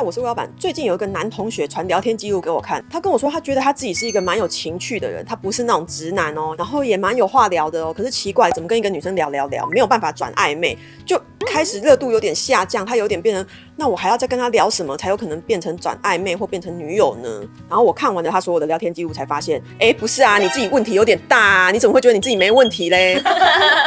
嗨，我是魏老板。最近有一个男同学传聊天记录给我看，他跟我说他觉得他自己是一个蛮有情趣的人，他不是那种直男哦，然后也蛮有话聊的哦。可是奇怪，怎么跟一个女生聊，没有办法转暧昧，就开始热度有点下降，他有点变成，那我还要再跟他聊什么才有可能变成转暧昧或变成女友呢？然后我看完了他所有的聊天记录，才发现，不是啊，你自己问题有点大啊，你怎么会觉得你自己没问题嘞？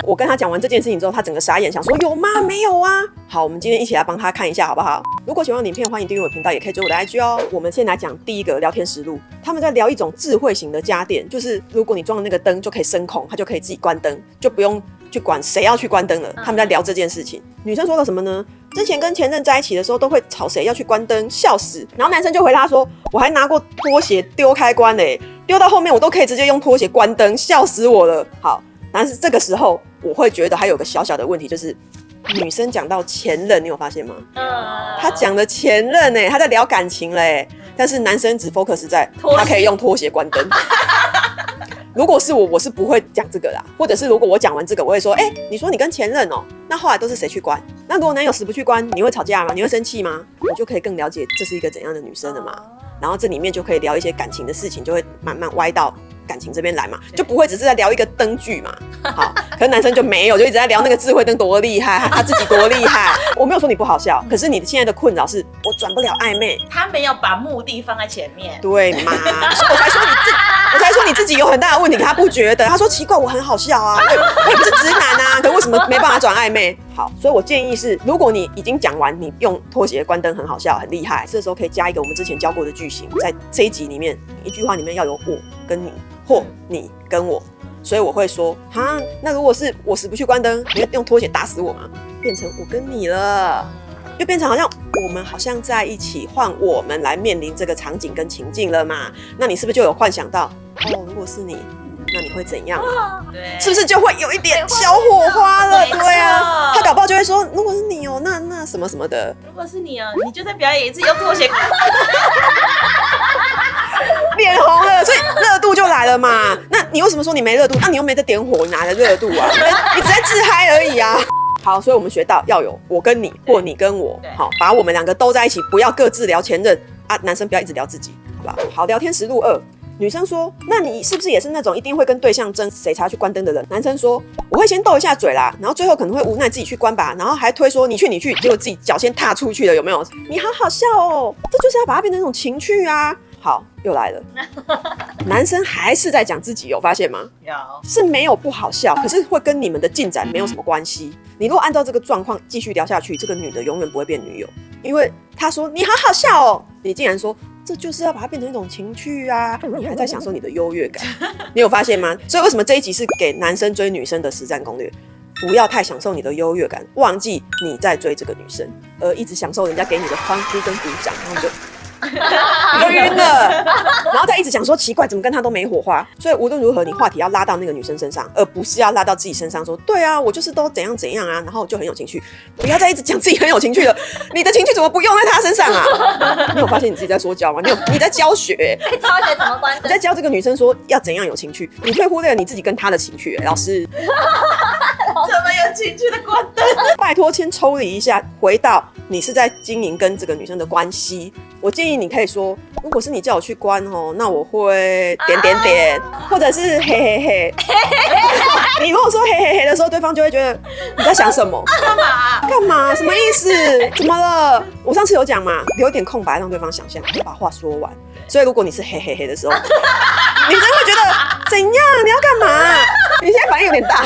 我跟他讲完这件事情之后，他整个傻眼，想说有吗？没有啊。好，我们今天一起来帮他看一下好不好？如果喜欢我的影片，欢迎订阅我的频道，也可以追我的 IG 哦。我们先来讲第一个聊天实录，他们在聊一种智慧型的家电，就是如果你装了那个灯就可以声控，它就可以自己关灯，就不用去管谁要去关灯了。他们在聊这件事情，女生说了什么呢？之前跟前任在一起的时候都会吵谁要去关灯，笑死。然后男生就回答说，我还拿过拖鞋丢开关嘞，丢到后面我都可以直接用拖鞋关灯，笑死我了。好，但是这个时候我会觉得还有个小小的问题，就是女生讲到前任，你有发现吗？她讲的前任她在聊感情嘞，但是男生只 focus 在他可以用拖鞋关灯。如果是我是不会讲这个啦，或者是如果我讲完这个，我会说，你说你跟前任那后来都是谁去关？那如果男友死不去关，你会吵架吗？你会生气吗？我就可以更了解这是一个怎样的女生了嘛。然后这里面就可以聊一些感情的事情，就会慢慢歪到感情这边来嘛，就不会只是在聊一个灯具嘛。好，可是男生就没有，就一直在聊那个智慧灯多厉害，他自己多厉害。我没有说你不好笑，可是你现在的困扰是我转不了暧昧，他没有把目的放在前面，对嘛？我才说你自己有很大的问题，可他不觉得。他说奇怪，我很好笑啊，我也不是直男啊，可为什么没办法转暧昧？好，所以我建议是，如果你已经讲完，你用拖鞋关灯很好笑，很厉害，这时候可以加一个我们之前教过的句型，在这一集里面，一句话里面要有我跟你或你跟我。所以我会说，那如果是我死不去关灯，你会用拖鞋打死我吗？变成我跟你了，就变成好像我们好像在一起，换我们来面临这个场景跟情境了嘛？那你是不是就有幻想到，如果是你，那你会怎样？对，是不是就会有一点小火花了？对啊，他搞不好就会说，如果是你那什么什么的。如果是你你就再表演一次用拖鞋。脸红了，所以热度就来了嘛。那你为什么说你没热度？你又没在点火，你哪来的热度啊？你只在自嗨而已啊。好，所以我们学到要有我跟你或你跟我，好，把我们两个都在一起，不要各自聊前任啊。男生不要一直聊自己，好不好？好，聊天实录2。女生说，那你是不是也是那种一定会跟对象争谁才去关灯的人？男生说，我会先斗一下嘴啦，然后最后可能会无奈自己去关吧，然后还推说你去，结果自己脚先踏出去了，有没有？你好好笑哦，这就是要把它变成一种情趣啊。好，又来了，男生还是在讲自己，有发现吗？有，是没有不好笑，可是会跟你们的进展没有什么关系。你如果按照这个状况继续聊下去，这个女的永远不会变女友，因为她说你好好笑哦，你竟然说这就是要把它变成一种情趣啊，你还在享受你的优越感，你有发现吗？所以为什么这一集是给男生追女生的实战攻略？不要太享受你的优越感，忘记你在追这个女生，而一直享受人家给你的欢呼跟鼓掌，然后你就晕了，然后再一直想说奇怪，怎么跟他都没火花？所以无论如何，你话题要拉到那个女生身上，而不是要拉到自己身上说，对啊，我就是都怎样怎样啊，然后就很有情绪。不要再一直讲自己很有情绪了，你的情绪怎么不用在他身上啊？你有发现你自己在说教吗？你在教学，在教学怎么关灯？你在教这个女生说要怎样有情绪，你会忽略了你自己跟她的情绪。老师，怎么有情绪的关灯？拜托，先抽离一下，回到你是在经营跟这个女生的关系。我建议你可以说，如果是你叫我去关那我会点点点，或者是嘿嘿嘿。你如果说嘿嘿嘿的时候，对方就会觉得你在想什么？干嘛？什么意思？怎么了？我上次有讲嘛，留一点空白让对方想象，把话说完。所以如果你是嘿嘿嘿的时候，女生会觉得怎样？你要干嘛？你现在反应有点大。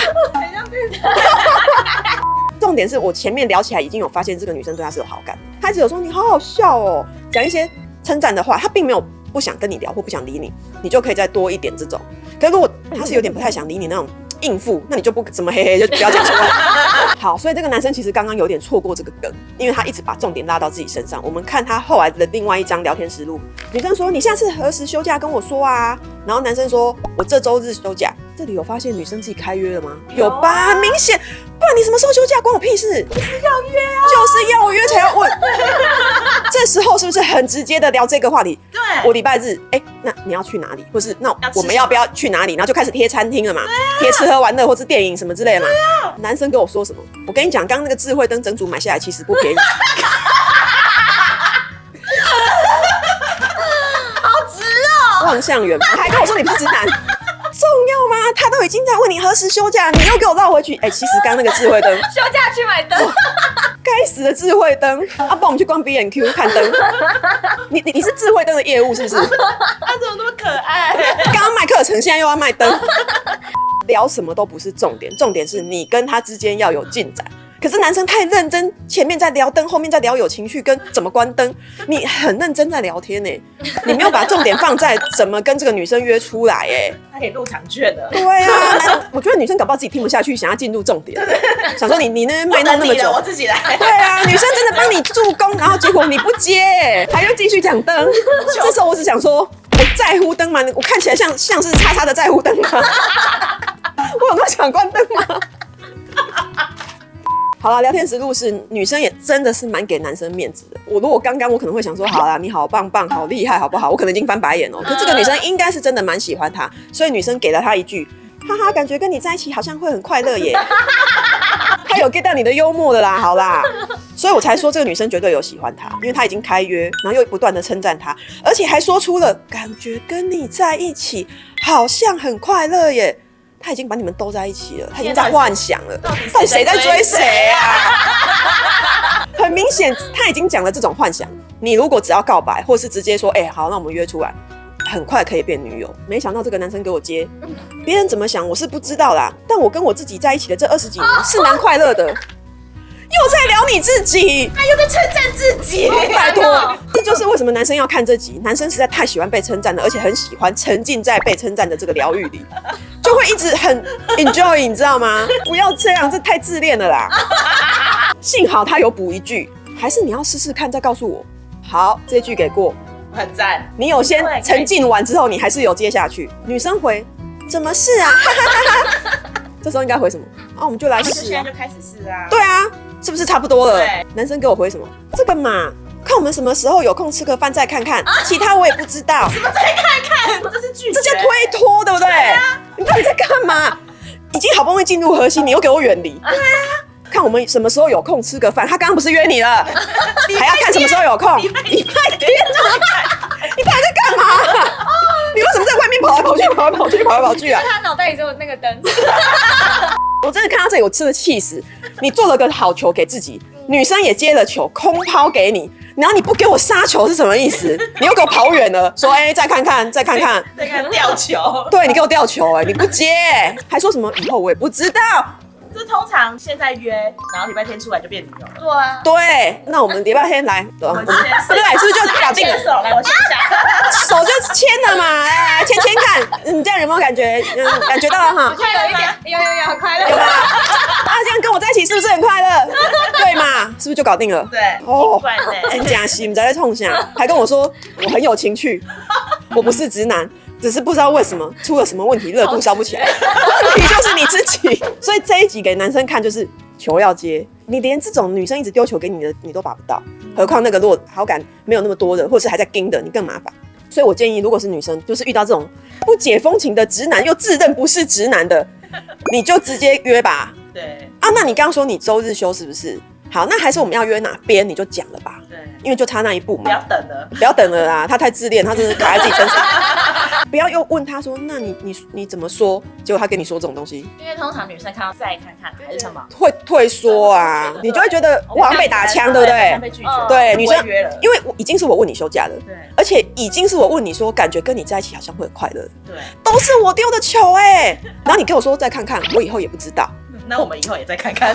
重点是我前面聊起来已经有发现这个女生对他是有好感，她只有说你好好笑哦，讲一些称赞的话，她并没有不想跟你聊或不想理你，你就可以再多一点这种。可是如果她是有点不太想理你那种应付，那你就不怎么嘿嘿就不要讲出来。好，所以这个男生其实刚刚有点错过这个梗，因为他一直把重点拉到自己身上。我们看他后来的另外一张聊天实录，女生说你下次何时休假跟我说啊，然后男生说我这周日休假。这里有发现女生自己开约了吗？有吧，很明显。不然你什么时候休假关我屁事？就是要约啊，就是要约才要问。这时候是不是很直接的聊这个话题？对，我礼拜日，那你要去哪里？或是那我们要不要去哪里？然后就开始贴餐厅了嘛，贴吃喝玩乐或是电影什么之类的嘛。男生跟我说什么？我跟你讲，刚刚那个智慧灯整组买下来其实不便宜。方向远方，还跟我说你不是直男。重要吗？他都已经在问你何时休假，你又给我绕回去。其实刚那个智慧灯，休假去买灯，该死的智慧灯啊！不然我们去逛 B&Q 看灯。你是智慧灯的业务是不是？他怎么那么可爱？刚刚卖课程，现在又要卖灯。聊什么都不是重点，重点是你跟他之间要有进展。可是男生太认真，前面在聊灯，后面在聊有情绪跟怎么关灯，你很认真在聊天呢，你没有把重点放在怎么跟这个女生约出来哎。他可以入场券的。对啊，我觉得女生搞不好自己听不下去，想要进入重点，想说你那边卖弄那么久，我自己来。对啊，女生真的帮你助攻，然后结果你不接，还要继续讲灯。这时候我只想说，我在乎灯吗？我看起来像是叉叉的在乎灯吗？我有那么想关灯吗？好啦，聊天实录是女生也真的是蛮给男生面子的。如果刚刚我可能会想说，好啦，你好棒棒，好厉害，好不好？我可能已经翻白眼了。可这个女生应该是真的蛮喜欢他，所以女生给了他一句，哈哈，感觉跟你在一起好像会很快乐耶。他有 get 到你的幽默的啦，好啦，所以我才说这个女生绝对有喜欢他，因为他已经开约，然后又不断的称赞他，而且还说出了感觉跟你在一起好像很快乐耶。他已经把你们兜在一起了，他已经在幻想了，到底谁在追谁啊？很明显，他已经讲了这种幻想。你如果只要告白，或是直接说，好，那我们约出来，很快可以变女友。没想到这个男生给我接，别人怎么想我是不知道啦，但我跟我自己在一起的这20几年是蛮快乐的。又在聊你自己，他又在称赞自己，拜托，这就是为什么男生要看这集。男生实在太喜欢被称赞了，而且很喜欢沉浸在被称赞的这个疗愈里，就会一直很 enjoy， 你知道吗？不要这样，这太自恋了啦。幸好他有补一句，还是你要试试看再告诉我。好，这句给过，很赞。你有先沉浸完之后，你还是有接下去。女生回，怎么是啊？这时候应该回什么？我们就来试啊！现在就开始试啊！对啊，是不是差不多了？对，男生给我回什么？这个嘛，看我们什么时候有空吃个饭再看看，其他我也不知道。什么再看看？这是拒绝，这叫推脱，对不对？对啊，你到底在干嘛？已经好不容易进入核心，你又给我远离。对啊，看我们什么时候有空吃个饭。他刚刚不是约你了，还要看什么时候有空？礼拜天啊！你到底在干嘛？你为什么在外面跑来跑去、跑来跑去、跑来跑去啊？他脑袋里只有那个灯。我真的看到这里，我吃了气死。你做了个好球给自己，女生也接了球，空抛给你，然后你不给我杀球是什么意思？你又给我跑远了，说再看看，再看看，再看吊球。对，你给我吊球，你不接，还说什么以后我也不知道。这通常现在约，然后礼拜天出来就变女友了。对啊，对，那我们礼拜天来，我们对，是不是就搞定了？手来，我牵一下。手就牵了嘛，来牵牵看，你这样有没有感觉？感觉到了哈？好像有一点，有很快乐。有吗？这样跟我在一起是不是很快乐？对嘛？是不是就搞定了？对，哦，怪呢。真假戏，你在冲想，还跟我说我很有情趣，我不是直男。只是不知道为什么出了什么问题，热度烧不起来。问题就是你自己，所以这一集给男生看就是球要接，你连这种女生一直丢球给你的你都把不到，何况那个如果好感没有那么多的，或者是还在盯的，你更麻烦。所以我建议，如果是女生，就是遇到这种不解风情的直男，又自认不是直男的，你就直接约吧。对啊，那你刚刚说你周日休是不是？好，那还是我们要约哪边，你就讲了吧。对，因为就差那一步嘛。不要等了，不要等了啦，他太自恋，他真的卡在自己身上。不要又问他说，那你怎么说？结果他跟你说这种东西，因为通常女生看到再看看还是什么，会退缩啊，你就会觉得我好像被打枪，对不对？被拒绝，对，女生约了，因为已经是我问你休假了，对，而且已经是我问你说，感觉跟你在一起好像会很快乐，对，都是我丢的球然后你跟我说再看看，我以后也不知道。那我们以后也再看看。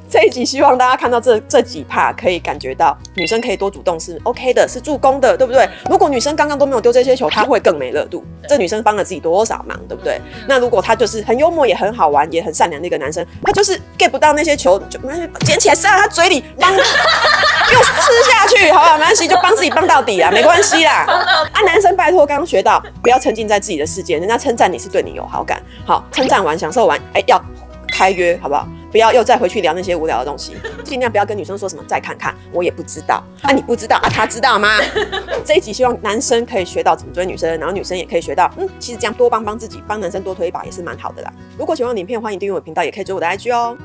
这一集希望大家看到这几 part 可以感觉到女生可以多主动是 OK 的，是助攻的，对不对？如果女生刚刚都没有丢这些球，她会更没热度。这女生帮了自己多少忙，对不对？那如果她就是很幽默，也很好玩，也很善良的一个男生，他就是 get 不到那些球，就捡起来塞到他嘴里，帮又吃下去，好吧，没关系，就帮自己帮到底啊，没关系啦。啊，男生拜托，刚刚学到不要沉浸在自己的世界，人家称赞你是对你有好感，好，称赞完享受完，要开约，好不好？不要又再回去聊那些无聊的东西，尽量不要跟女生说什么再看看，我也不知道啊，你不知道啊，他知道吗？这一集希望男生可以学到怎么追女生，然后女生也可以学到，其实这样多帮自己，帮男生多推一把也是蛮好的啦。如果喜欢我的影片，欢迎订阅我的频道，也可以追我的IG哦。